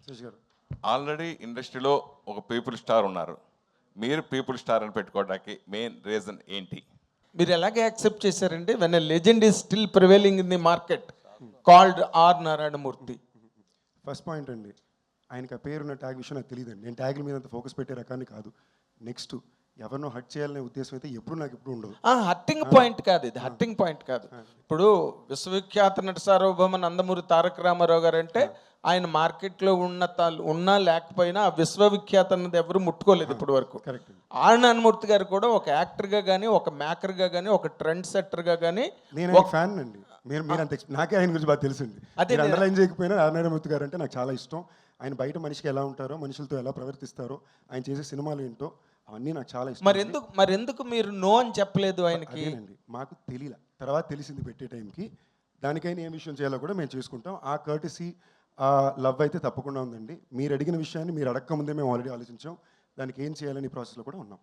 శేష్ గారు ఆల్రెడీ ఇండస్ట్రీలో ఒక పీపుల్ స్టార్ ఉన్నారు. మీరు పీపుల్ స్టార్ అని పెట్టుకోవడానికి మెయిన్ రీజన్ ఏంటి? మీరు ఎలాగే యాక్సెప్ట్ చేశారండి? When a legend is still prevailing in the market called R Narayanamurthy. First point అండి, ఆయనకి ఆ పేరున్న ట్యాగ్ విషయం నాకు తెలియదండి. నేను ట్యాగ్ల మీద అంత ఫోకస్ పెట్టే రకాన్ని కాదు. నెక్స్ట్ ఎవరినో హట్ చేయాలనే ఉద్దేశం అయితే నాకు ఎప్పుడు ఉండదు. హట్టింగ్ పాయింట్ కాదు ఇది, హట్టింగ్ పాయింట్ కాదు. ఇప్పుడు విశ్వవిఖ్యాత నట సార్వభౌమ నందమూరి తారక రామారావు గారు అంటే ఆయన మార్కెట్లో ఉన్నా లేకపోయినా ఆ విశ్వవిఖ్యాత అన్నది ఎవరు ముట్టుకోలేదు ఇప్పటి వరకు. కరెక్ట్. ఆర్ నారాయణమూర్తి గారు కూడా ఒక యాక్టర్గా కానీ, ఒక మేకర్గా కానీ, ఒక ట్రెండ్ సెట్టర్గా కానీ నేను ఫ్యాన్ అండి. మీరు అంత నాకే ఆయన గురించి బాగా తెలుసండి. అదే అండర్లైన్ చేయకపోయినా నారాయణమూర్తి గారు అంటే నాకు చాలా ఇష్టం. ఆయన బయట మనిషికి ఎలా ఉంటారో, మనుషులతో ఎలా ప్రవర్తిస్తారో, ఆయన చేసే సినిమాలు ఏంటో అవన్నీ నాకు చాలా ఇష్టం. మరెందుకు మీరు నో అని చెప్పలేదు ఆయనకి? అదేనండి, మాకు తెలియలే. తర్వాత తెలిసింది పెట్టే టైంకి. దానికైనా ఏం విషయం చేయాలో కూడా మేము చేసుకుంటాం. ఆ కర్టసీ, ఆ లవ్ అయితే తప్పకుండా ఉందండి. మీరు అడిగిన విషయాన్ని మీరు అడగక ముందే మేము ఆల్రెడీ ఆలోచించాం. దానికి ఏం చేయాలని ప్రాసెస్లో కూడా ఉన్నాం.